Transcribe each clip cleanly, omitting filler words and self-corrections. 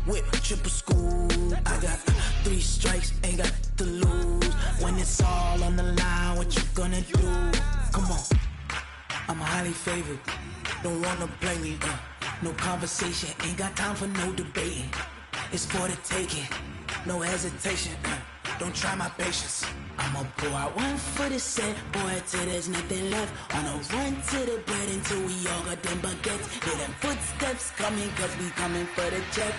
Whip, triple school. I got 3 strikes, ain't got to lose. When it's all on the line, what you gonna do? Come on, I'm highly favored. Don't wanna play me, no conversation, ain't got time for no debating. It's for the taking, no hesitation. Don't try my patience. I'ma pour out one for the set, boy, till there's nothing left. On a run to the bread until we all got them baguettes. Hear them footsteps coming, cause we coming for the check.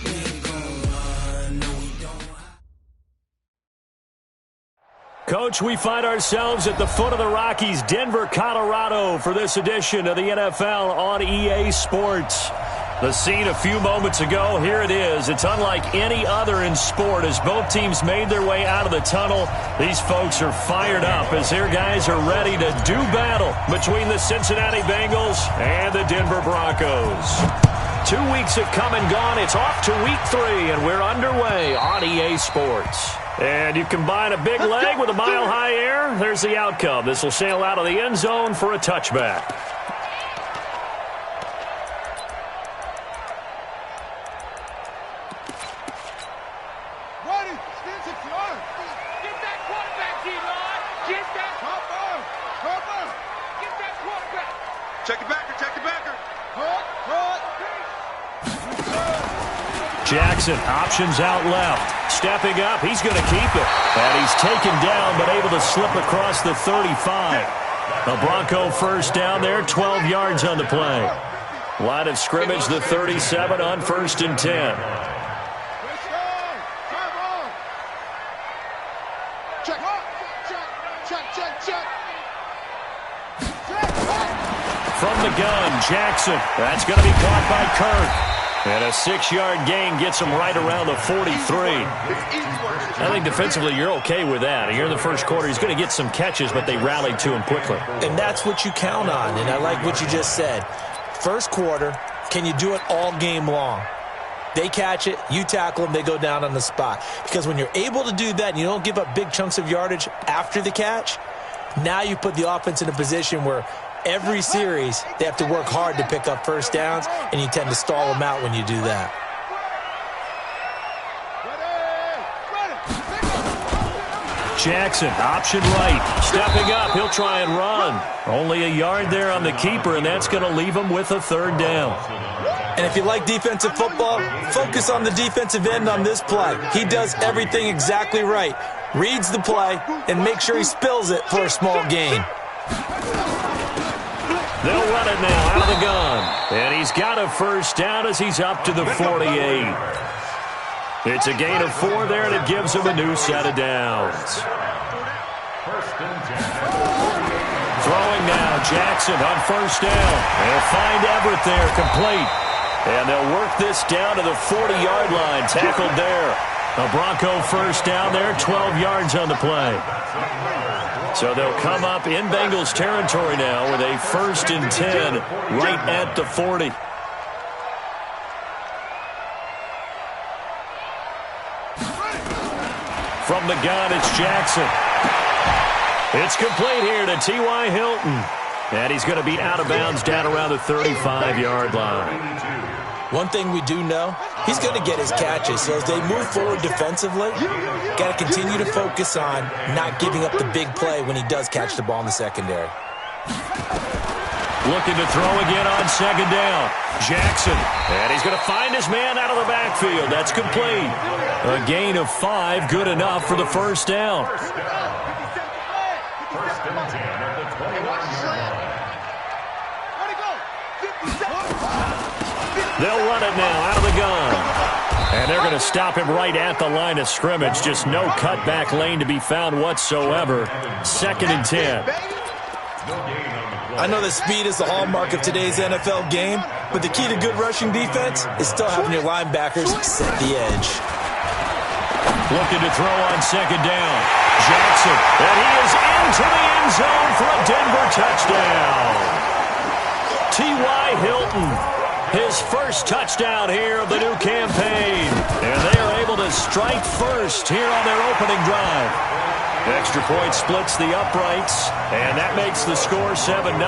We ain't gon' run, no we don't. Coach, we find ourselves at the foot of the Rockies, Denver, Colorado, for this edition of the NFL on EA Sports. The scene a few moments ago, here it is. It's unlike any other in sport as both teams made their way out of the tunnel. These folks are fired up as their guys are ready to do battle between the Cincinnati Bengals and the Denver Broncos. 2 weeks have come and gone. It's off to week 3, and we're underway on EA Sports. And you combine a big leg with a mile-high air, there's the outcome. This will sail out of the end zone for a touchback. Jackson, options out left. Stepping up, he's going to keep it. And he's taken down, but able to slip across the 35. A Bronco first down there, 12 yards on the play. Line of scrimmage, the 37 on 1st and 10. From the gun, Jackson. That's going to be caught by Kirk. And a 6-yard gain gets him right around the 43. I think defensively you're okay with that. Here in the first quarter, he's going to get some catches, but they rallied to him quickly. And that's what you count on, and I like what you just said. First quarter, can you do it all game long? They catch it, you tackle them, they go down on the spot. Because when you're able to do that and you don't give up big chunks of yardage after the catch, now you put the offense in a position where every series, they have to work hard to pick up first downs, and you tend to stall them out when you do that. Jackson, option right. Stepping up, he'll try and run. Only a yard there on the keeper, and that's going to leave him with a 3rd down. And if you like defensive football, focus on the defensive end on this play. He does everything exactly right. Reads the play, and makes sure he spills it for a small gain. They'll run it now out of the gun. And he's got a first down as he's up to the 48. It's a gain of 4 there, and it gives him a new set of downs. Throwing now, Jackson on 1st down. They'll find Everett there, complete. And they'll work this down to the 40-yard line, tackled there. A Bronco first down there, 12 yards on the play. So they'll come up in Bengals territory now with a 1st and 10 right at the 40. From the gun, it's Jackson. It's complete here to T.Y. Hilton. And he's going to be out of bounds down around the 35-yard line. One thing we do know, he's going to get his catches. So as they move forward defensively, got to continue to focus on not giving up the big play when he does catch the ball in the secondary. Looking to throw again on 2nd down. Jackson. And he's going to find his man out of the backfield. That's complete. A gain of 5, good enough for the 1st down. They'll run it now out of the gun. And they're going to stop him right at the line of scrimmage. Just no cutback lane to be found whatsoever. 2nd and 10. I know that speed is the hallmark of today's NFL game, but the key to good rushing defense is still having your linebackers set the edge. Looking to throw on 2nd down. Jackson. And he is into the end zone for a Denver touchdown. T.Y. Hilton. His first touchdown here of the new campaign. And they are able to strike first here on their opening drive. Extra point splits the uprights, and that makes the score 7-0.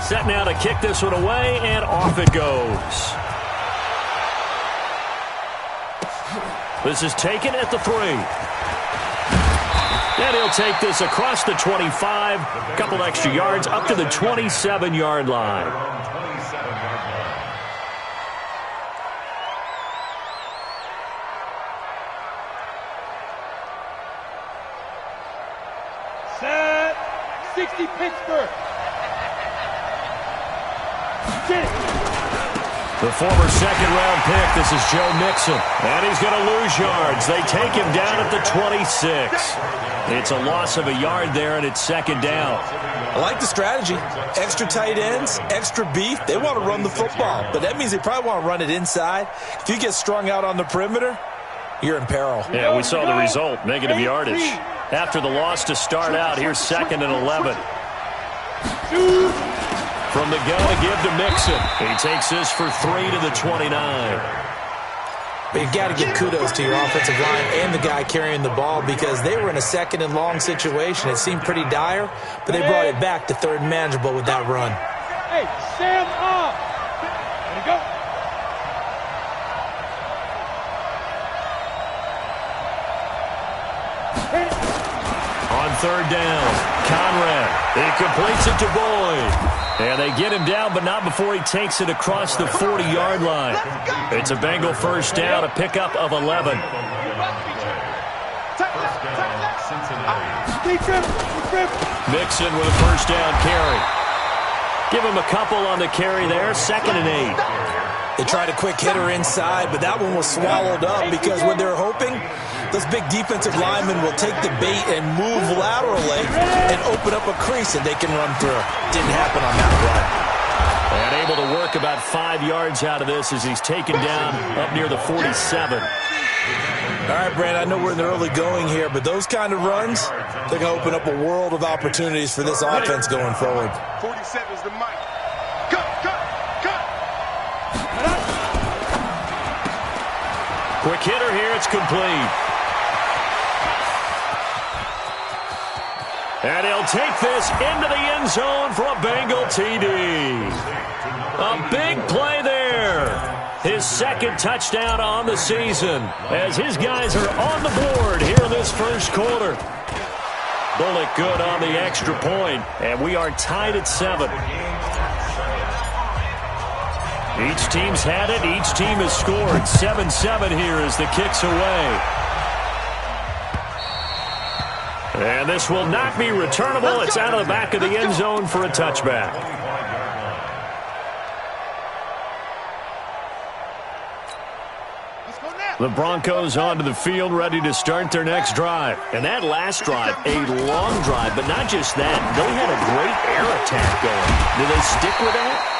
Set now to kick this one away, and off it goes. This is taken at the 3. And he'll take this across the 25, a couple extra yards, up to the 27-yard line. Set 60 Pittsburgh. The former second-round pick, this is Joe Mixon. And he's going to lose yards. They take him down at the 26. It's a loss of a yard there, and it's second down. I like the strategy. Extra tight ends, extra beef. They want to run the football, but that means they probably want to run it inside. If you get strung out on the perimeter, you're in peril. Yeah, we saw the result, negative yardage. After the loss to start out, here's 2nd and 11. From the gun to give to Mixon. He takes this for 3 to the 29. But you've got to give kudos to your offensive line and the guy carrying the ball because they were in a 2nd and long situation. It seemed pretty dire, but they brought it back to 3rd and manageable with that run. Hey, Sam up. There you go. On 3rd down, Conrad. He completes it to Boyd. And they get him down, but not before he takes it across the 40-yard line. It's a Bengal first down, a pickup of 11. Mixon with a first down carry. Give him a couple on the carry there, 2nd and 8. They tried a quick hitter inside, but that one was swallowed up because what they're hoping, those big defensive linemen will take the bait and move laterally and open up a crease that they can run through. Didn't happen on that run. And able to work about 5 yards out of this as he's taken down up near the 47. All right, Brandon, I know we're in the early going here, but those kind of runs, they're going to open up a world of opportunities for this offense going forward. 47 is the mic. Cut. Quick hitter here, it's complete. And he'll take this into the end zone for a Bengal TD. A big play there. His 2nd touchdown on the season as his guys are on the board here in this first quarter. Bullock good on the extra point, and we are tied at 7. Each team's had it. Each team has scored. 7-7 here as the kick's away. And this will not be returnable. It's out of the back of the end zone for a touchback. The Broncos onto the field, ready to start their next drive. And that last drive, a long drive, but not just that. They had a great air attack going. Do they stick with that?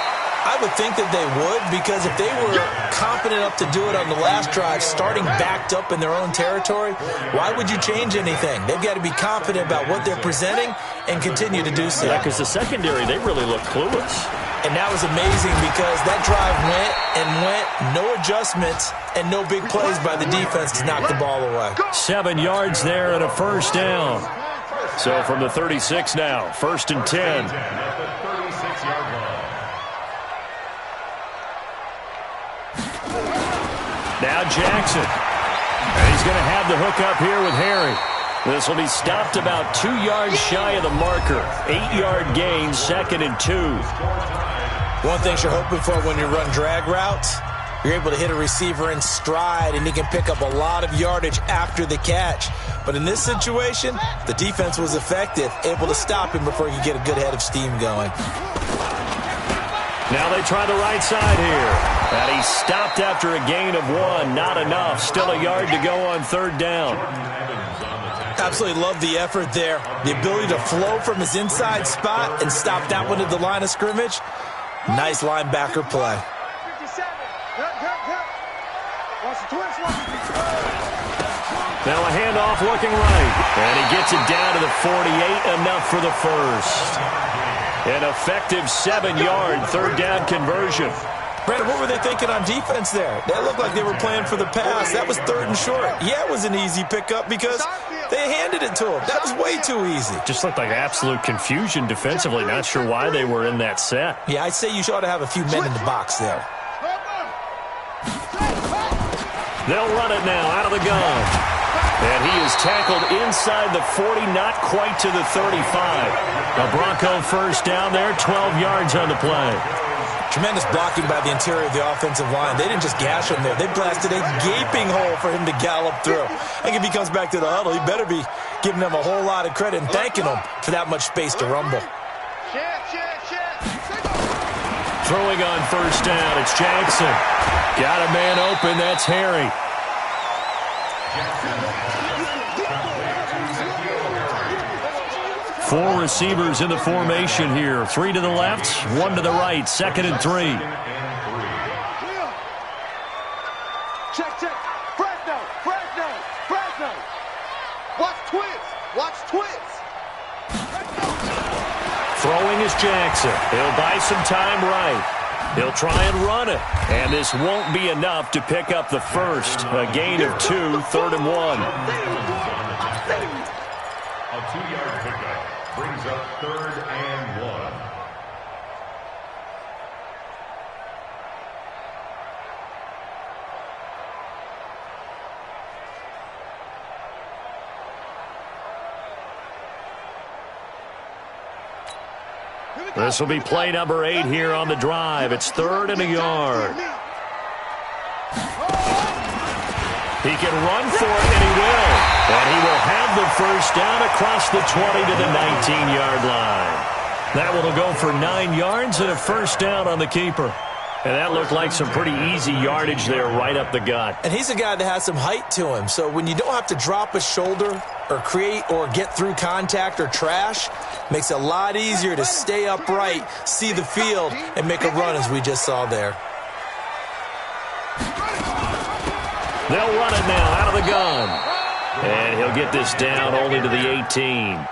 I would think that they would, because if they were confident enough to do it on the last drive, starting backed up in their own territory, why would you change anything? They've got to be confident about what they're presenting and continue to do so. Yeah, because the secondary, they really look clueless. And that was amazing because that drive went, no adjustments, and no big plays by the defense to knock the ball away. 7 yards there and a first down. So from the 36 now, 1st and 10. Now Jackson. And he's going to have the hook up here with Harry. This will be stopped about 2 yards shy of the marker. 8-yard gain, 2nd and 2. One thing you're hoping for when you run drag routes, you're able to hit a receiver in stride, and he can pick up a lot of yardage after the catch. But in this situation, the defense was effective, able to stop him before he could get a good head of steam going. Now they try the right side here. And he stopped after a gain of 1. Not enough. Still a yard to go on 3rd down. Absolutely love the effort there. The ability to flow from his inside spot and stop that one at the line of scrimmage. Nice linebacker play. Now a handoff looking right. And he gets it down to the 48. Enough for the first. An effective 7-yard 3rd down conversion. Brandon, what were they thinking on defense there? That looked like they were playing for the pass. That was 3rd and short. Yeah, it was an easy pickup because They handed it to him. That was way too easy. Just looked like absolute confusion defensively. Not sure why they were in that set. Yeah, I'd say you ought to have a few men in the box there. They'll run it now out of the gun. And he is tackled inside the 40, not quite to the 35. A Bronco first down there, 12 yards on the play. Tremendous blocking by the interior of the offensive line. They didn't just gash him there. They blasted a gaping hole for him to gallop through. I think if he comes back to the huddle, he better be giving them a whole lot of credit and thanking them for that much space to rumble. Throwing on first down, it's Jackson. Got a man open, that's Harry. Four receivers in the formation here. 3 to the left, 1 to the right. 2nd and 3. Check. Fresno. Watch twist. Throwing is Jackson. He'll buy some time right. He'll try and run it. And this won't be enough to pick up the first. A gain of 2, 3rd and 1. A 2-yard pickup brings up 3rd and 1. This will be play number 8 here on the drive. It's 3rd and a yard. He can run for it, and he will. And he will have the first down across the 20 to the 19-yard line. That one will go for 9 yards and a first down on the keeper. And that looked like some pretty easy yardage there right up the gut. And he's a guy that has some height to him. So when you don't have to drop a shoulder or create or get through contact or trash, makes it a lot easier to stay upright, see the field, and make a run as we just saw there. They'll run it now out of the gun. And he'll get this down only to the 18.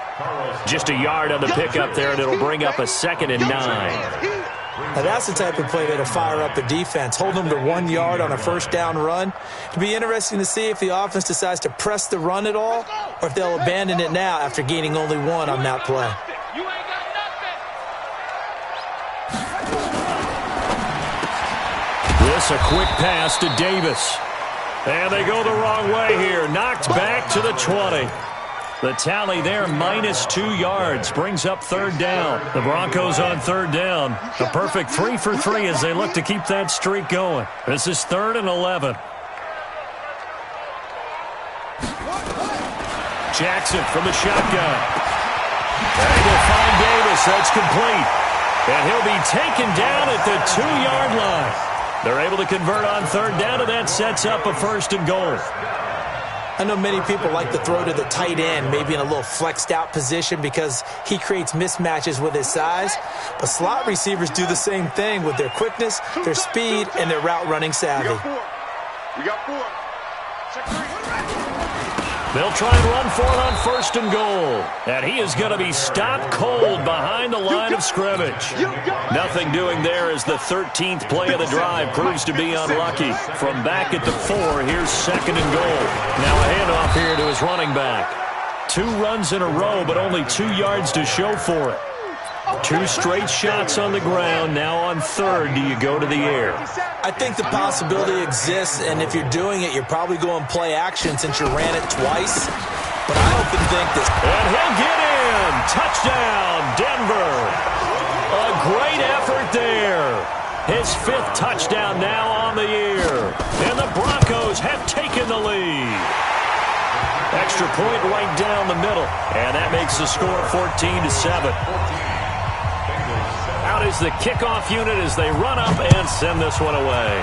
Just a yard on the pickup there, and it'll bring up a 2nd and 9. Now that's the type of play that'll fire up a defense. Hold them to 1 yard on a first down run. It'll be interesting to see if the offense decides to press the run at all or if they'll abandon it now after gaining only 1 on that play. This a quick pass to Davis. And they go the wrong way here. Knocked back to the 20. The tally there, -2 yards, brings up 3rd down. The Broncos on 3rd down. A perfect 3 for 3 as they look to keep that streak going. This is 3rd and 11. Jackson from the shotgun. And he'll find Davis. That's complete. And he'll be taken down at the 2-yard line. They're able to convert on 3rd down, and that sets up a 1st and goal. I know many people like to throw to the tight end, maybe in a little flexed out position because he creates mismatches with his size. But slot receivers do the same thing with their quickness, their speed, and their route running savvy. We got 4. They'll try and run for it on 1st and goal. And he is going to be stopped cold behind the line of scrimmage. Nothing doing there as the 13th play of the drive proves to be unlucky. From back at the 4, here's 2nd and goal. Now a handoff here to his running back. 2 runs in a row, but only 2 yards to show for it. 2 straight shots on the ground. Now on 3rd, do you go to the air? I think the possibility exists, and if you're doing it, you're probably going play action since you ran it twice. But I often think this. And he'll get in. Touchdown, Denver. A great effort there. His 5th touchdown now on the year. And the Broncos have taken the lead. Extra point right down the middle. And that makes the score 14-7. Out is the kickoff unit as they run up and send this one away.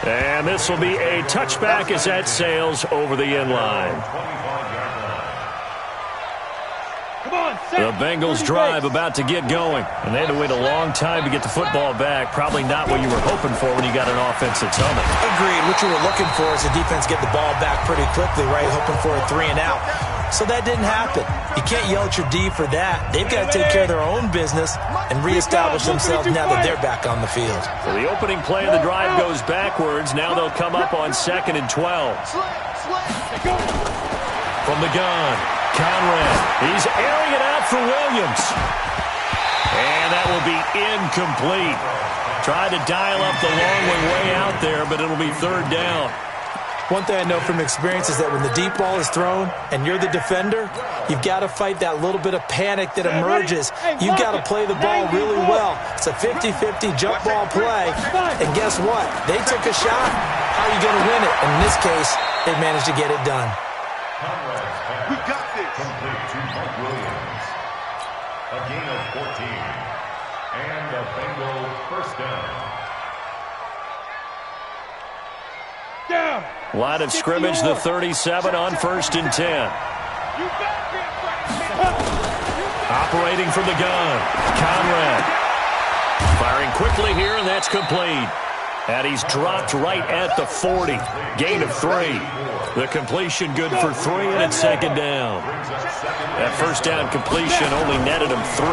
And this will be a touchback as that sails over the end line. The Bengals drive about to get going. And they had to wait a long time to get the football back. Probably not what you were hoping for when you got an offense that's humming. Agreed. What you were looking for is the defense get the ball back pretty quickly, right? Hoping for a 3 and out. So that didn't happen. You can't yell at your D for that. They've got to take care of their own business and reestablish themselves now that they're back on the field. So the opening play of the drive goes backwards. Now they'll come up on 2nd and 12. From the gun, Conrad. He's airing it out for Williams. And that will be incomplete. Tried to dial up the long one way out there, but it'll be 3rd down. One thing I know from experience is that when the deep ball is thrown and you're the defender, you've got to fight that little bit of panic that emerges. You've got to play the ball really well. It's a 50-50 jump ball play. And guess what? They took a shot. How are you going to win it? In this case, they managed to get it done. We got this. Complete to Mike Williams. A gain of 14. And a Bengal first down. Line of scrimmage, the 37 on 1st and 10. Operating from the gun, Conrad. Firing quickly here, and that's complete. And he's dropped right at the 40. Gain of 3. The completion good for 3, and it's 2nd down. That first down completion only netted him 3.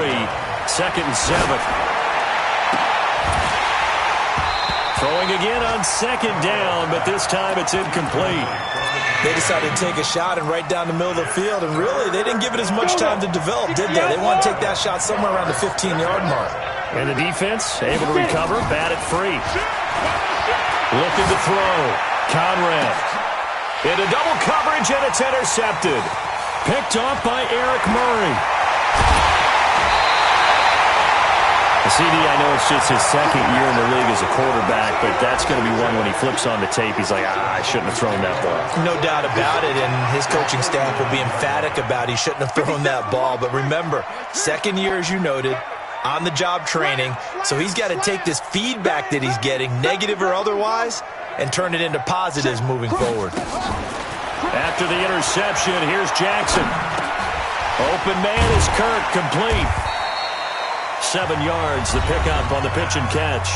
2nd and 7. Throwing again on 2nd down, but this time it's incomplete. They decided to take a shot and right down the middle of the field, and really, they didn't give it as much time to develop, did they? They want to take that shot somewhere around the 15-yard mark. And the defense able to recover, bat it free. Looking to throw, Conrad. Into double coverage, and it's intercepted. Picked off by Eric Murray. CD, I know it's just his 2nd year in the league as a quarterback, but that's going to be one when he flips on the tape, he's like, I shouldn't have thrown that ball. No doubt about it, and his coaching staff will be emphatic about he shouldn't have thrown that ball. But remember, 2nd year, as you noted, on-the-job training, so he's got to take this feedback that he's getting, negative or otherwise, and turn it into positives moving forward. After the interception, here's Jackson. Open man is Kirk, complete. 7 yards, the pickup on the pitch and catch.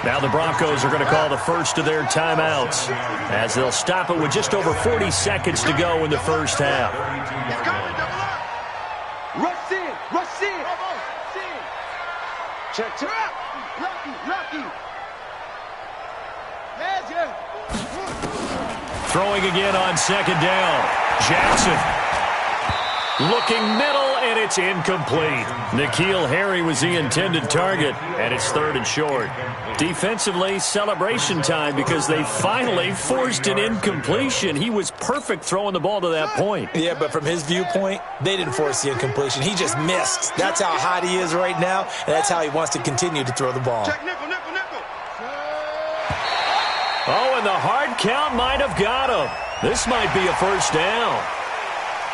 Now the Broncos are going to call the first of their timeouts as they'll stop it with just over 40 seconds to go in the first half. Rush in, rush in. Check, check. Lucky. Throwing again on 2nd down. Jackson. Looking middle, and it's incomplete. N'Keal Harry was the intended target, and it's 3rd and short. Defensively, celebration time because they finally forced an incompletion. He was perfect throwing the ball to that point. Yeah, but from his viewpoint, they didn't force the incompletion. He just missed. That's how hot he is right now, and that's how he wants to continue to throw the ball. Oh, and the hard count might have got him. This might be a first down.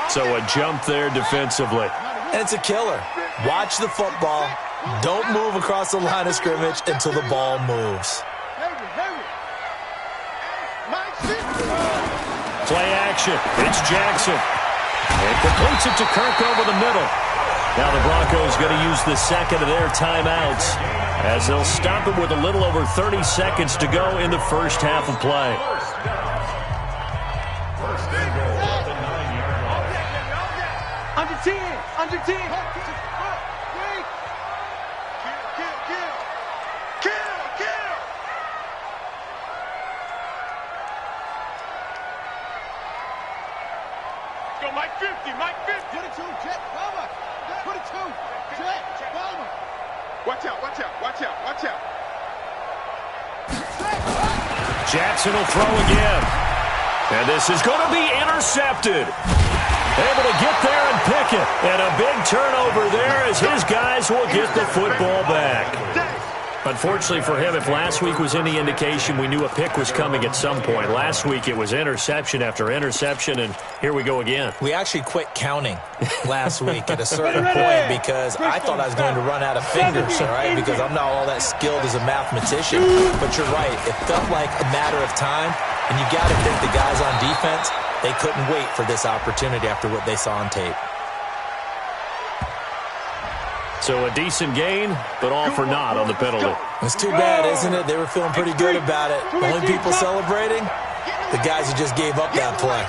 So a jump there defensively. And it's a killer. Watch the football. Don't move across the line of scrimmage until the ball moves. Play action. It's Jackson. It completes it to Kirk over the middle. Now the Broncos going to use the 2nd of their timeouts as they'll stop it with a little over 30 seconds to go in the first half of play. Under 10. Kill. Go Mike 50. 22, jet, Palmer. 22, jet, Palmer. Watch out. Jackson will throw again. And this is going to be intercepted. Able to get there and pick it. And a big turnover there as his guys will get the football back. Unfortunately for him, if last week was any indication, we knew a pick was coming at some point. Last week it was interception after interception, and here we go again. We actually quit counting last week at a certain point because I thought I was going to run out of fingers, all right, because I'm not all that skilled as a mathematician. But you're right. It felt like a matter of time, and you got to think the guys on defense, they couldn't wait for this opportunity after what they saw on tape. So a decent gain, but all for naught on the penalty. It's too bad, isn't it? They were feeling pretty good about it. Only people celebrating, the guys who just gave up that play.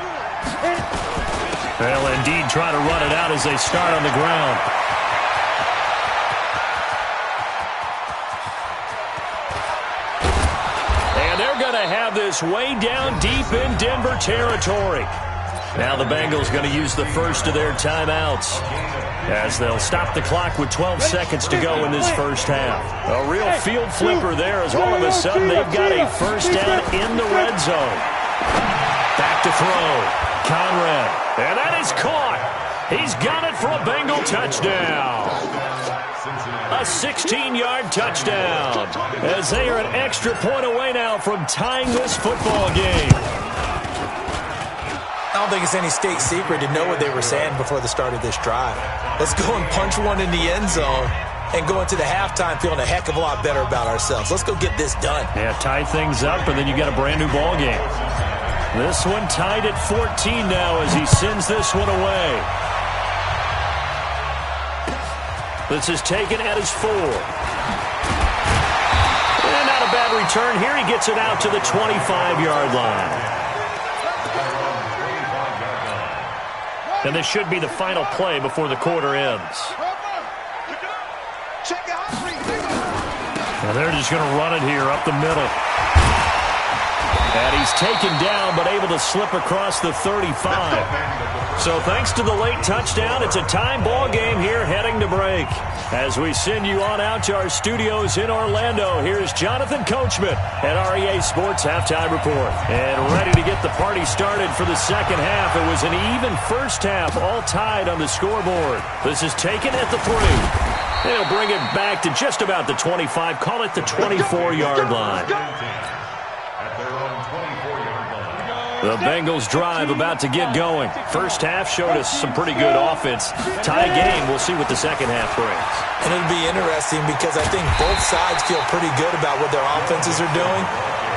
They'll indeed try to run it out as they start on the ground. And they're going to have this way down deep in Denver territory. Now the Bengals going to use the first of their timeouts, as they'll stop the clock with 12 seconds to go in this first half. A real field flipper there, as all of a sudden they've got a first down in the red zone. Back to throw. Conrad. And that is caught. He's got it for a Bengal touchdown. A 16-yard touchdown, as they are an extra point away now from tying this football game. I don't think it's any state secret to know what they were saying before the start of this drive. Let's go and punch one in the end zone and go into the halftime feeling a heck of a lot better about ourselves. Let's go get this done. Yeah, tie things up, and then you got a brand new ball game. This one tied at 14 now as he sends this one away. This is taken at his 4. And not a bad return here. He gets it out to the 25-yard line. And this should be the final play before the quarter ends. And they're just going to run it here up the middle. And he's taken down, but able to slip across the 35. So thanks to the late touchdown, it's a time ball game here heading to break. As we send you on out to our studios in Orlando, here's Jonathan Coachman at REA Sports Halftime Report. And ready to get the party started for the second half. It was an even first half, all tied on the scoreboard. This is taken at the 3. They'll bring it back to just about the 25, call it the 24-yard line. The Bengals drive about to get going. First half showed us some pretty good offense. Tie game, we'll see what the second half brings. And it'll be interesting because I think both sides feel pretty good about what their offenses are doing.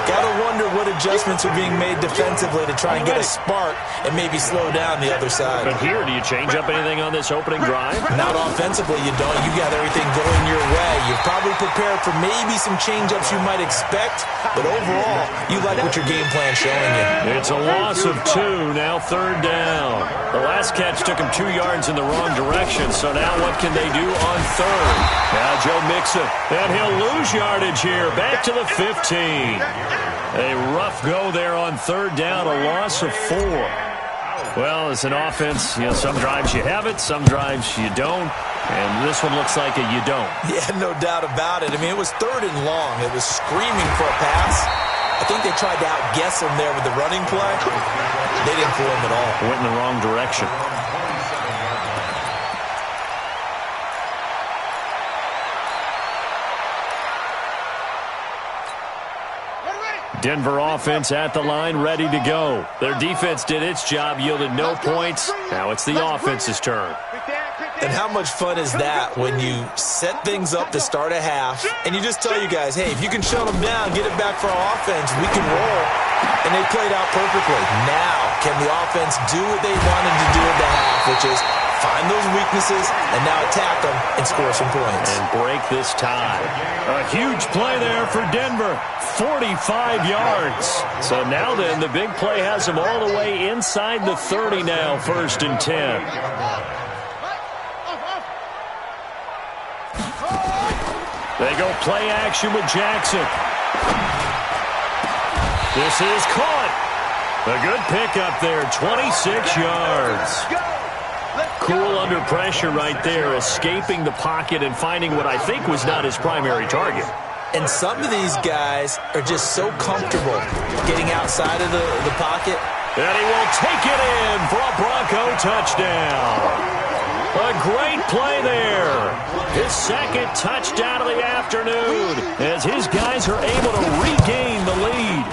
Got to wonder what adjustments are being made defensively to try and get a spark and maybe slow down the other side. But here, do you change up anything on this opening drive? Not offensively, you don't. You got everything going your way. You're probably prepared for maybe some change-ups you might expect, but overall, you like what your game plan's showing you. It's a loss of 2, now third down. The last catch took him 2 yards in the wrong direction, so now what can they do on third? Now Joe Mixon, and he'll lose yardage here, back to the 15. A rough go there on third down, a loss of 4. Well, as an offense, some drives you have it, some drives you don't, and this one looks like a you don't. Yeah, no doubt about it. I mean, it was third and long. It was screaming for a pass. I think they tried to outguess him there with the running play. They didn't fool him at all. Went in the wrong direction. Denver offense at the line, ready to go. Their defense did its job, yielded no points. Now it's the offense's turn. And how much fun is that when you set things up to start a half and you just tell you guys, hey, if you can shut them down, get it back for our offense, we can roll. And they played out perfectly. Now, can the offense do what they wanted to do at the half, which is find those weaknesses and now attack them and score some points. And break this tie. A huge play there for Denver. 45 yards. So now then, the big play has them all the way inside the 30 now, 1st and 10. They go play action with Jackson. This is caught. A good pickup there, 26 yards. Cool under pressure right there, escaping the pocket and finding what I think was not his primary target. And some of these guys are just so comfortable getting outside of the pocket. And he will take it in for a Bronco touchdown. A great play there. His second touchdown of the afternoon as his guys are able to regain the lead.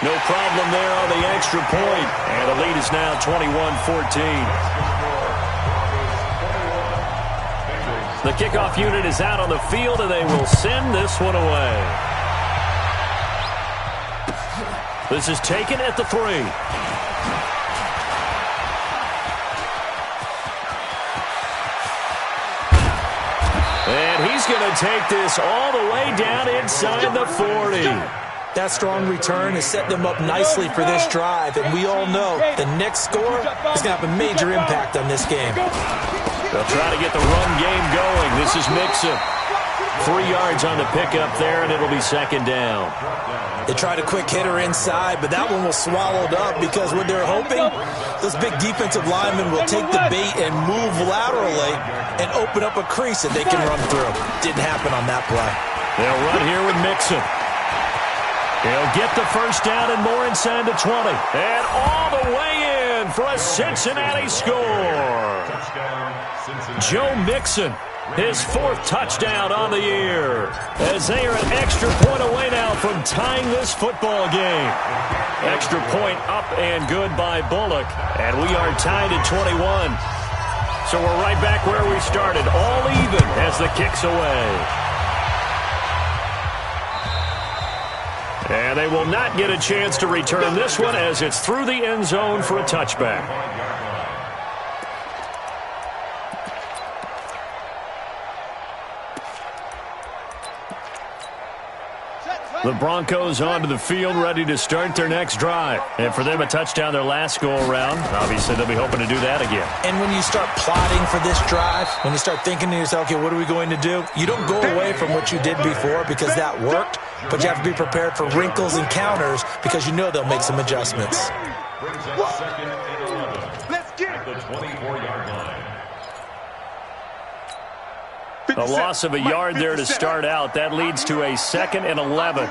No problem there on the extra point. And the lead is now 21-14. The kickoff unit is out on the field, and they will send this one away. This is taken at the 3. And he's going to take this all the way down inside the 40. That strong return has set them up nicely for this drive, and we all know the next score is going to have a major impact on this game. They'll try to get the run game going. This is Mixon. 3 yards on the pickup there, and it'll be second down. They tried a quick hitter inside, but that one was swallowed up because what they're hoping, those big defensive linemen will take the bait and move laterally and open up a crease that they can run through. Didn't happen on that play. They'll run here with Mixon. He'll get the first down and more inside the 20. And all the way in for a Cincinnati score. Joe Mixon, his 4th touchdown on the year. As they are an extra point away now from tying this football game. Extra point up and good by Bullock. And we are tied at 21. So we're right back where we started. All even as the kick's away. And they will not get a chance to return this one as it's through the end zone for a touchback. The Broncos onto the field, ready to start their next drive. And for them, a touchdown their last go-around. Obviously, they'll be hoping to do that again. And when you start plotting for this drive, when you start thinking to yourself, okay, what are we going to do? You don't go away from what you did before because that worked, but you have to be prepared for wrinkles and counters because you know they'll make some adjustments. Brings up second and 11. Let's get it. At the 24-yard line. A loss of a yard there to start out. That leads to a second and 11.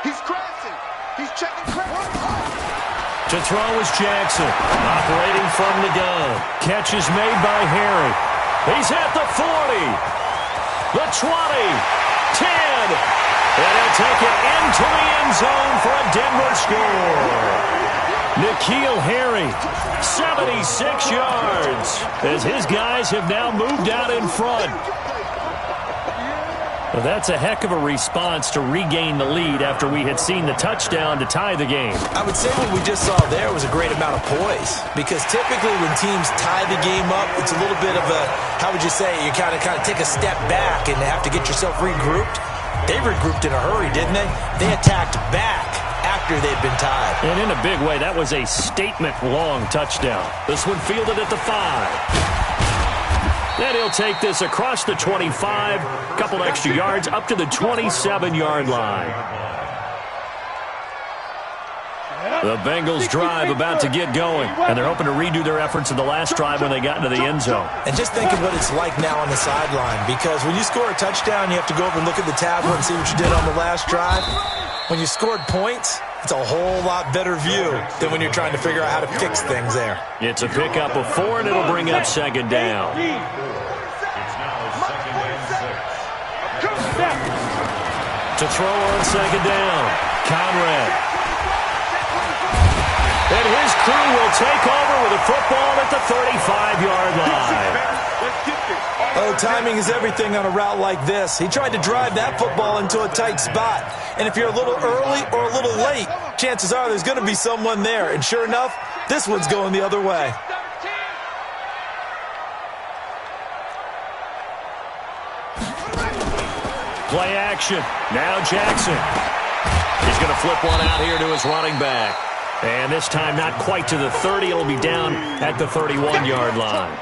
He's crashing. He's checking crash. To throw is Jackson. Operating from the gun. Catch is made by Harry. He's at the 40. The 20. 10. And he'll take it into the end zone for a Denver score. N'Keal Harry, 76 yards, as his guys have now moved out in front. Well, that's a heck of a response to regain the lead after we had seen the touchdown to tie the game. I would say what we just saw there was a great amount of poise because typically when teams tie the game up, it's a little bit of a, how would you say, you kind of take a step back and have to get yourself regrouped. They regrouped in a hurry, didn't they? They attacked back after they'd been tied. And in a big way, that was a statement-long touchdown. This one fielded at the 5. Then he'll take this across the 25, couple extra yards up to the 27-yard line. The Bengals drive about to get going, and they're hoping to redo their efforts in the last drive when they got into the end zone. And just think of what it's like now on the sideline, because when you score a touchdown, you have to go over and look at the tablet and see what you did on the last drive. When you scored points, it's a whole lot better view than when you're trying to figure out how to fix things there. It's a pickup of 4, and it'll bring up second down. It's now second and 6. To throw on second down, Conrad. And his crew will take over with a football at the 35-yard line. Oh, timing is everything on a route like this. He tried to drive that football into a tight spot. And if you're a little early or a little late, chances are there's going to be someone there. And sure enough, this one's going the other way. Play action. Now Jackson. He's going to flip one out here to his running back. And this time not quite to the 30. It'll be down at the 31-yard line.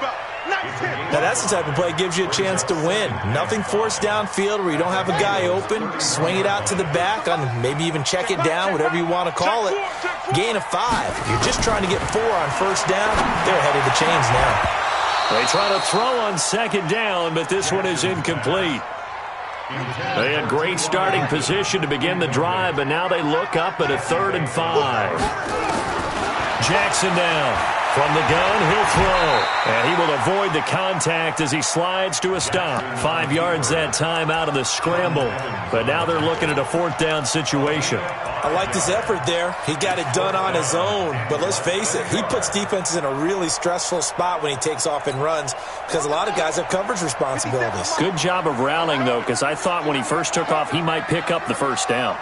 Now that's the type of play that gives you a chance to win. Nothing forced downfield where you don't have a guy open. Swing it out to the back, on maybe even check it down, whatever you want to call it. Gain of 5. You're just trying to get 4 on first down. They're ahead of the chains now. They try to throw on second down, but this one is incomplete. They had great starting position to begin the drive, but now they look up at a 3rd and 5. Jackson down. From the gun, he'll throw. And he will avoid the contact as he slides to a stop. 5 yards that time out of the scramble. But now they're looking at a 4th down situation. I liked his effort there. He got it done on his own. But let's face it, he puts defenses in a really stressful spot when he takes off and runs because a lot of guys have coverage responsibilities. Good job of rallying, though, because I thought when he first took off, he might pick up the first down.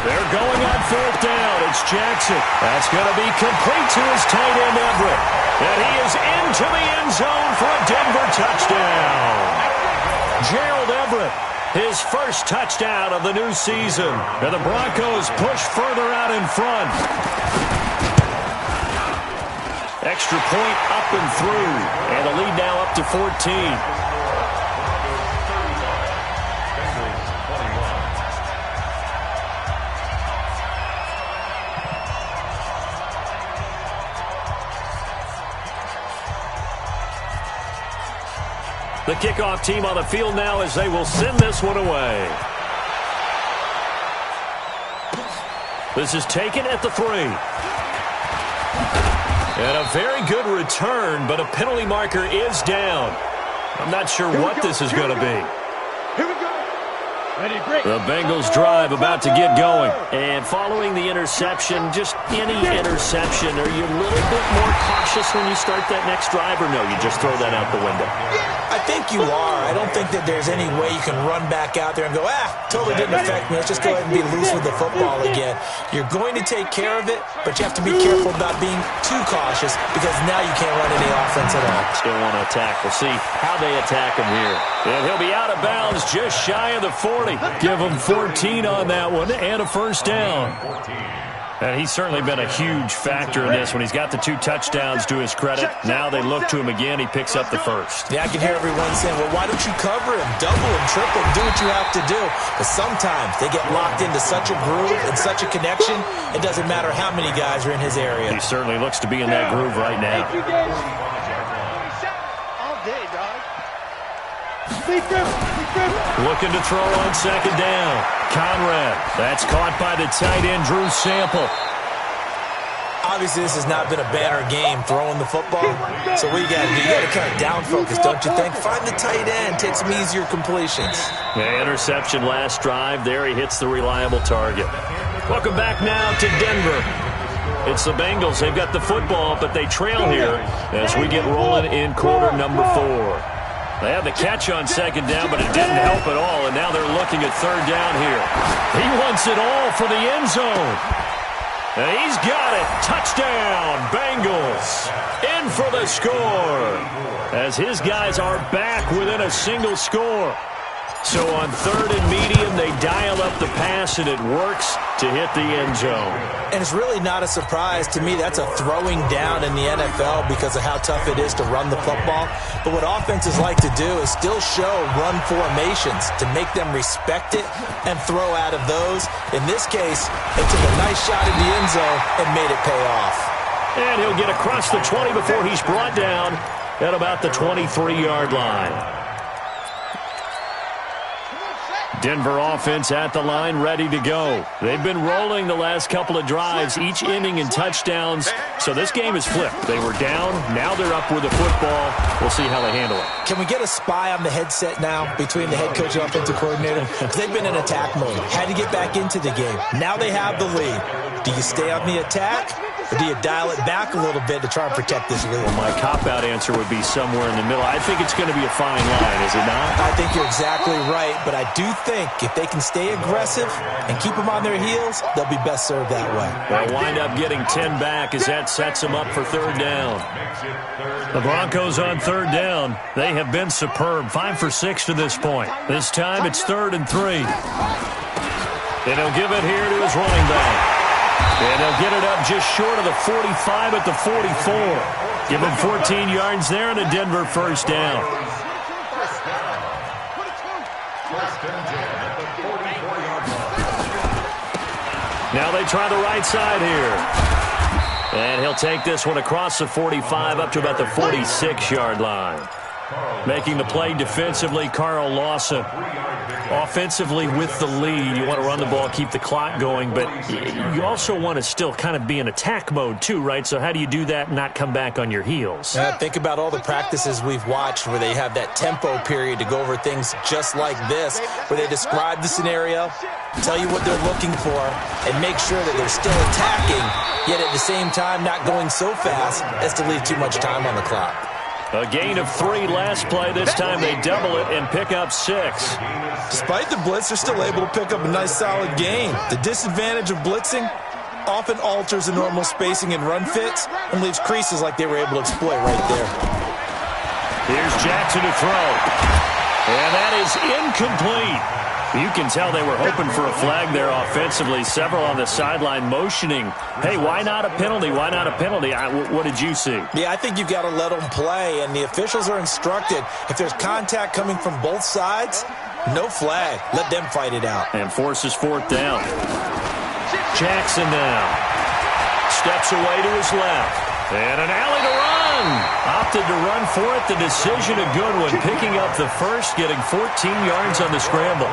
They're going on 4th down. It's Jackson. That's going to be complete to his tight end, Everett. And he is into the end zone for a Denver touchdown. Gerald Everett, his first touchdown of the new season. And the Broncos push further out in front. Extra point up and through. And the lead now up to 14. The kickoff team on the field now as they will send this one away. This is taken at the 3. And a very good return, but a penalty marker is down. I'm not sure what this is going to be. Here we go. Ready, break. The Bengals drive about to get going. And following the interception, just any interception, are you a little bit more cautious when you start that next drive, or no, you just throw that out the window? I think you are. I don't think that there's any way you can run back out there and go, totally didn't affect me. Let's just go ahead and be loose with the football again. You're going to take care of it, but you have to be careful about being too cautious because now you can't run any offense at all. Still want to attack. We'll see how they attack him here. And he'll be out of bounds just shy of the 40. Give him 14 on that one and a first down. And he's certainly been a huge factor in this when he's got the 2 touchdowns to his credit. Now they look to him again. He picks up the first. Yeah, I can hear everyone saying, well, why don't you cover him, double him, triple him, do what you have to do. But sometimes they get locked into such a groove and such a connection, it doesn't matter how many guys are in his area. He certainly looks to be in that groove right now. All day, dog. Looking to throw on 2nd down. Conrad. That's caught by the tight end, Drew Sample. Obviously, this has not been a banner game throwing the football. So what you got to do? You got to kind of down focus, don't you think? Find the tight end. Take some easier completions. Yeah, interception last drive. There he hits the reliable target. Welcome back now to Denver. It's the Bengals. They've got the football, but they trail here as we get rolling in quarter number 4. They had the catch on 2nd down, but it didn't help at all, and now they're looking at 3rd down here. He wants it all for the end zone. And he's got it. Touchdown, Bengals. In for the score as his guys are back within a single score. So on 3rd and medium, they dial up the pass, and it works to hit the end zone. And it's really not a surprise. To me, that's a throwing down in the NFL because of how tough it is to run the football. But what offenses like to do is still show run formations to make them respect it and throw out of those. In this case, they took a nice shot in the end zone and made it pay off. And he'll get across the 20 before he's brought down at about the 23-yard line. Denver offense at the line, ready to go. They've been rolling the last couple of drives, each ending in touchdowns. So this game is flipped. They were down. Now they're up with the football. We'll see how they handle it. Can we get a spy on the headset now between the head coach and offensive coordinator? Because they've been in attack mode. Had to get back into the game. Now they have the lead. Do you stay on the attack, or do you dial it back a little bit to try and protect this lead? Well, my cop-out answer would be somewhere in the middle. I think it's going to be a fine line, is it not? I think you're exactly right, but I do think if they can stay aggressive and keep them on their heels, they'll be best served that way. They'll wind up getting 10 back as that sets them up for 3rd down. The Broncos on 3rd down. They have been superb. 5 for 6 to this point. This time it's 3rd and 3. And he'll give it here to his running back. And they'll get it up just short of the 45 at the 44. Give him 14 yards there and a Denver first down. Now they try the right side here. And he'll take this one across the 45 up to about the 46-yard line. Making the play defensively, Carl Lawson. Offensively with the lead, you want to run the ball, keep the clock going, but you also want to still kind of be in attack mode too, right? So how do you do that and not come back on your heels? Think about all the practices we've watched where they have that tempo period to go over things just like this, where they describe the scenario, tell you what they're looking for, and make sure that they're still attacking, yet at the same time not going so fast as to leave too much time on the clock. A gain of 3 last play. This time they double it and pick up 6. Despite the blitz, they're still able to pick up a nice solid gain. The disadvantage of blitzing often alters the normal spacing and run fits and leaves creases like they were able to exploit right there. Here's Jackson to throw. And that is incomplete. You can tell they were hoping for a flag there offensively. Several on the sideline motioning, hey, why not a penalty? Why not a penalty? What did you see? Yeah, I think you've got to let them play, and the officials are instructed. If there's contact coming from both sides, no flag. Let them fight it out. And forces 4th down. Jackson now. Steps away to his left. And an alley to run. Opted to run for it. The decision a good one. Picking up the first, getting 14 yards on the scramble.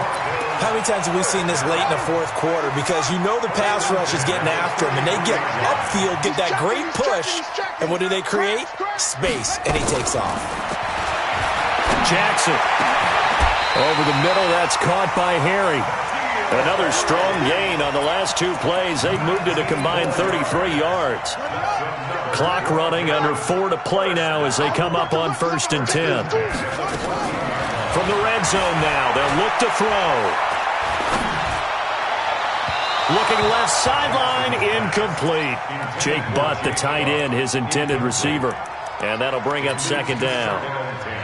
How many times have we seen this late in the 4th quarter? Because you know the pass rush is getting after him, and they get upfield, get that great push, and what do they create? Space, and he takes off. Jackson. Over the middle, that's caught by Harry. Another strong gain on the last 2 plays. They've moved it a combined 33 yards. Clock running, under 4 to play now as they come up on 1st and 10. From the red zone now, they'll look to throw. Looking left sideline, incomplete. Jake Butt, the tight end, his intended receiver. And that'll bring up 2nd down.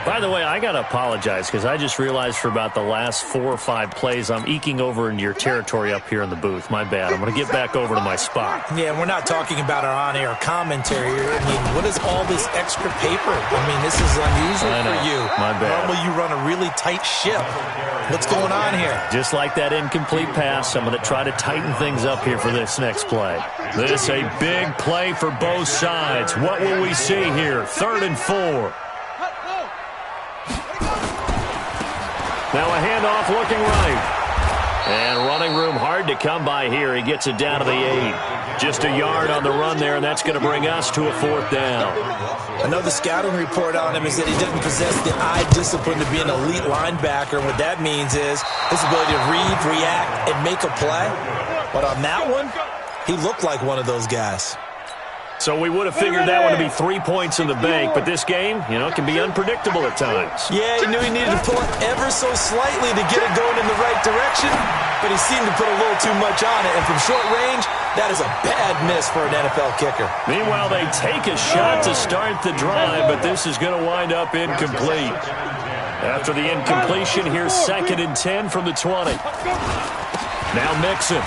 By the way, I got to apologize because I just realized for about the last 4 or 5 plays, I'm eking over into your territory up here in the booth. My bad. I'm going to get back over to my spot. Yeah, we're not talking about our on-air commentary here. I mean, what is all this extra paper? I mean, this is unusual for you. My bad. Normally you run a really tight ship. What's going on here? Just like that incomplete pass, I'm going to try to tighten things up here for this next play. This a big play for both sides. What will we see here? 3rd and 4. Now a handoff looking right. And running room hard to come by here. He gets it down to the 8. Just a yard on the run there, and that's going to bring us to a 4th down. I know the scouting report on him is that he doesn't possess the eye discipline to be an elite linebacker. What that means is his ability to read, react, and make a play. But on that one, he looked like one of those guys. So we would have figured that one to be 3 points in the bank, but this game, you know, can be unpredictable at times. Yeah, he knew he needed to pull it ever so slightly to get it going in the right direction, but he seemed to put a little too much on it, and from short range, that is a bad miss for an NFL kicker. Meanwhile, they take a shot to start the drive, but this is going to wind up incomplete. After the incompletion, here's 2nd and 10 from the 20. Now Mixon.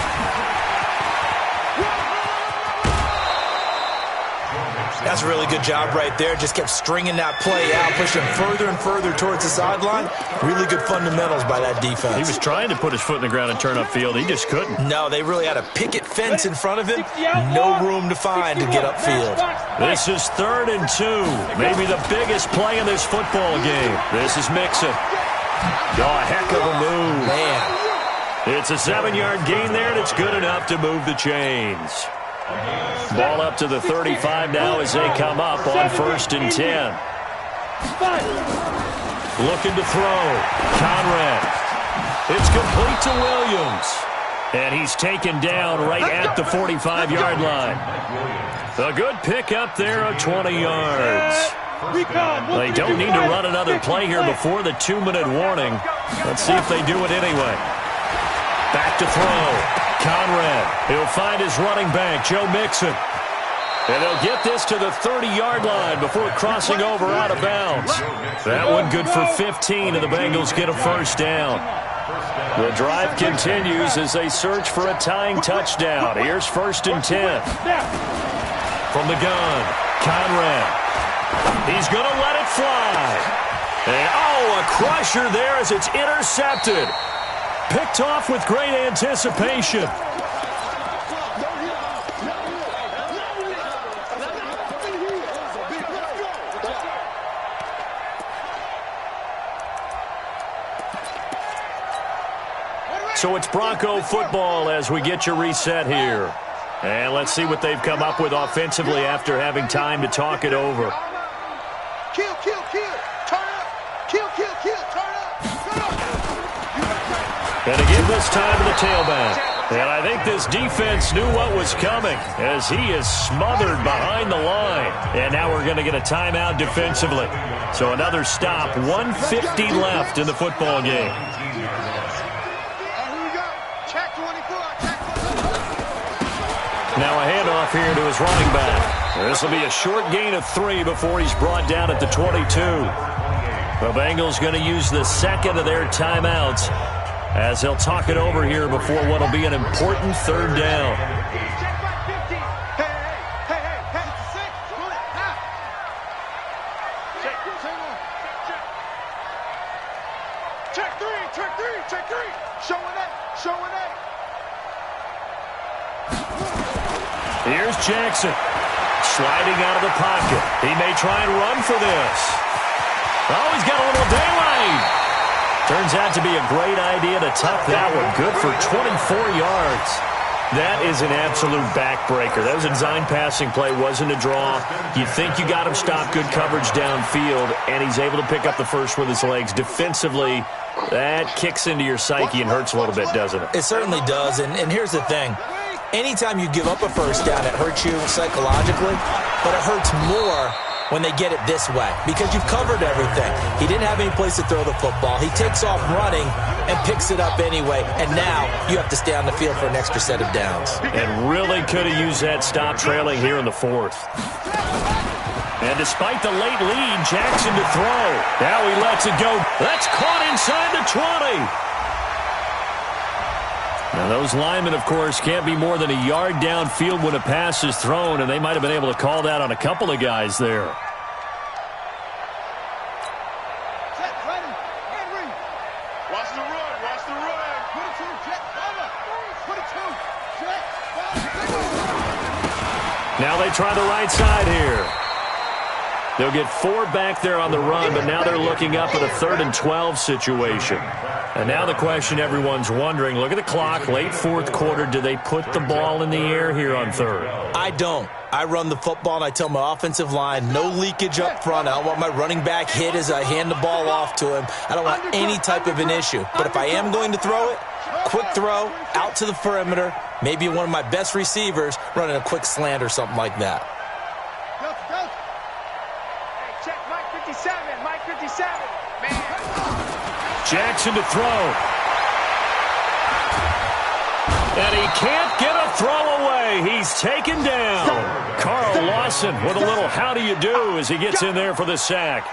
That's a really good job right there. Just kept stringing that play out, pushing further and further towards the sideline. Really good fundamentals by that defense. He was trying to put his foot in the ground and turn upfield. He just couldn't. No, they really had a picket fence in front of him. No room to find to get upfield. This is 3rd and 2. Maybe the biggest play in this football game. This is Mixon. Oh, a heck of a move. Man. It's a 7-yard gain there, and it's good enough to move the chains. Ball up to the 35 now as they come up on 1st and 10. Looking to throw. Conrad. It's complete to Williams. And he's taken down right at the 45-yard line. A good pickup there of 20 yards. They don't need to run another play here before the 2-minute warning. Let's see if they do it anyway. Back to throw. Conrad. He'll find his running back, Joe Mixon. And they'll get this to the 30-yard line before crossing over out of bounds. That one good for 15, and the Bengals get a 1st down. The drive continues as they search for a tying touchdown. Here's 1st and 10. From the gun, Conrad. He's going to let it fly. And, oh, a crusher there as it's intercepted. Picked off with great anticipation. So it's Bronco football as we get your reset here. And let's see what they've come up with offensively after having time to talk it over. Kill, kill, kill. Turn up. Kill, turn up. Turn up. And again this time to the tailback. And I think this defense knew what was coming as he is smothered behind the line. And now we're going to get a timeout defensively. So another stop, 1:50 left in the football game. Now a handoff here to his running back. This will be a short gain of 3 before he's brought down at the 22. The Bengals going to use the second of their timeouts as they'll talk it over here before what will be an important third down. Check three. Showing it. Here's Jackson. Sliding out of the pocket. He may try and run for this. Oh, he's got a little daylight. Turns out to be a great idea to tuck that one. Good for 24 yards. That is an absolute backbreaker. That was a design passing play, wasn't a draw. You think you got him stopped, good coverage downfield, and he's able to pick up the first with his legs. Defensively, that kicks into your psyche and hurts a little bit, doesn't it? It certainly does, and here's the thing. Anytime you give up a first down, it hurts you psychologically, but it hurts more when they get it this way because you've covered everything. He didn't have any place to throw the football. He takes off running and picks it up anyway, and now you have to stay on the field for an extra set of downs. And really could have used that stop trailing here in the fourth. And despite the late lead, Jackson to throw. Now he lets it go. That's caught inside the 20. Now those linemen, of course, can't be more than a yard downfield when a pass is thrown, and they might have been able to call that on a couple of guys there. Watch the run. Put it to Jet. Put it to Jet. Now they try the right side here. They'll get 4 back there on the run, but now they're looking up at a 3rd and 12 situation. And now the question everyone's wondering, look at the clock, late fourth quarter, do they put the ball in the air here on 3rd? I don't. I run the football, and I tell my offensive line, no leakage up front. I don't want my running back hit as I hand the ball off to him. I don't want any type of an issue. But if I am going to throw it, quick throw, out to the perimeter, maybe one of my best receivers running a quick slant or something like that. Jackson to throw. And he can't get a throw away. He's taken down. Carl Lawson with a little how do you do as he gets in there for the sack.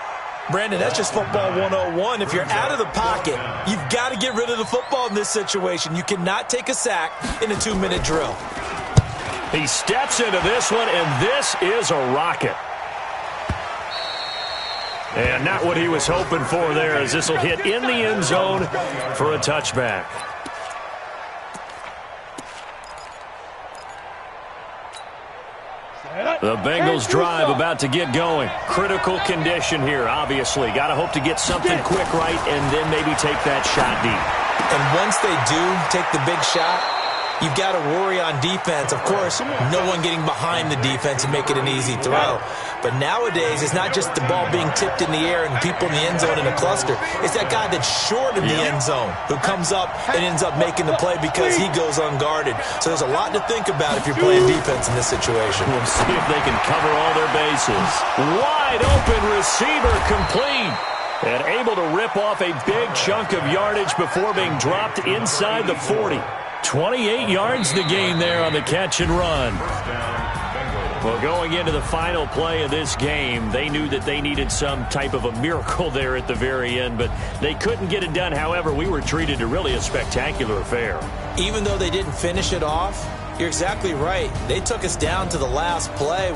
Brandon, that's just football 101. If you're out of the pocket, you've got to get rid of the football in this situation. You cannot take a sack in a 2-minute drill. He steps into this one, and this is a rocket. And not what he was hoping for there, as this will hit in the end zone for a touchback. The Bengals drive about to get going. Critical condition here, obviously. Got to hope to get something quick right and then maybe take that shot deep. And once they do take the big shot, you've got to worry on defense. Of course, no one getting behind the defense and make it an easy throw. But nowadays, it's not just the ball being tipped in the air and people in the end zone in a cluster. It's that guy that's short in the end zone who comes up and ends up making the play because he goes unguarded. So there's a lot to think about if you're playing defense in this situation. We'll see if they can cover all their bases. Wide open receiver complete. And able to rip off a big chunk of yardage before being dropped inside the 40. 28 yards to gain there on the catch and run. Well, going into the final play of this game, they knew that they needed some type of a miracle there at the very end, but they couldn't get it done. However, we were treated to really a spectacular affair. Even though they didn't finish it off, you're exactly right. They took us down to the last play.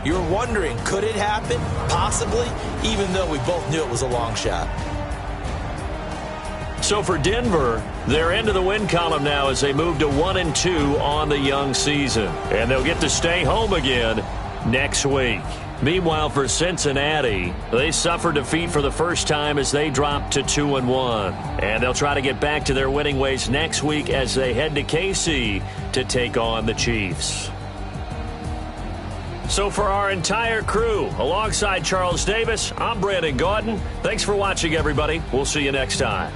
You're wondering, could it happen? Possibly, even though we both knew it was a long shot. So for Denver, they're into the win column now as they move to 1-2 on the young season. And they'll get to stay home again next week. Meanwhile, for Cincinnati, they suffered defeat for the first time as they dropped to 2-1. And they'll try to get back to their winning ways next week as they head to KC to take on the Chiefs. So for our entire crew, alongside Charles Davis, I'm Brandon Gaudin. Thanks for watching, everybody. We'll see you next time.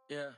Yeah.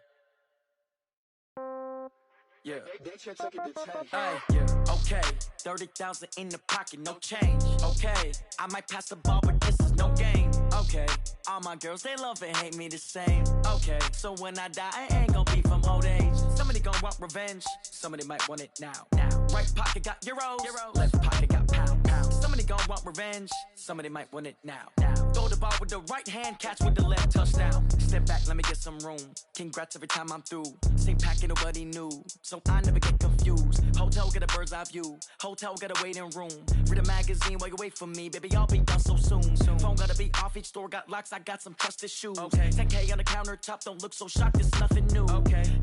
Yeah. They check it to 10. Hey, yeah. Okay, 30,000 in the pocket, no change. Okay, I might pass the ball, but this is no game. Okay, all my girls, they love and hate me the same. Okay, so when I die, I ain't gon' be from old age. Somebody gon' want revenge, somebody might want it now. Right pocket got euros, left pocket got pound. Somebody gon' want revenge, somebody might want it now. Throw the ball with the right hand, catch with the left, touchdown. Step back, let me get some room. Congrats every time I'm through. Same packet, nobody knew, so I never get confused. Hotel get a bird's eye view, hotel got a waiting room. Read a magazine while you wait for me, baby, I'll be done so soon. Phone gotta be off, each store got locks, I got some trusted shoes. 10K on the countertop, don't look so shocked, it's nothing new.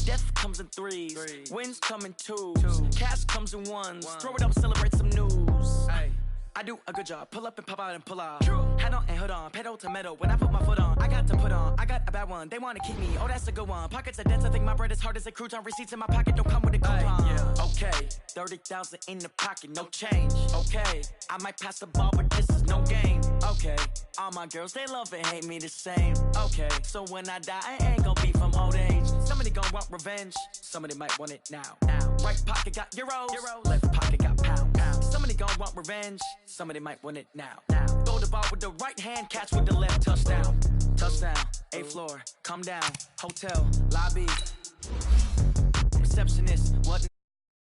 Death comes in threes, wins come in twos, cash comes in ones. Throw it up, celebrate some news. I do a good job, pull up and pop out and pull out. Head on and hood on, pedal to metal. When I put my foot on, I got to put on. I got a bad one, they wanna keep me, oh that's a good one. Pockets are dense, I think my bread is hard as a crouton. Receipts in my pocket don't come with a coupon. Okay, 30,000 in the pocket, no change. Okay, I might pass the ball, but this is no game. Okay, all my girls, they love and hate me the same. Okay, so when I die, I ain't gon' be from old age. Somebody gon' want revenge, somebody might want it now. Right pocket got euros, left pocket got pound. Somebody gon' want revenge, somebody might want it now. Throw the ball with the right hand, catch with the left, touchdown. Touchdown, 8th floor, come down, hotel, lobby. Receptionist, what?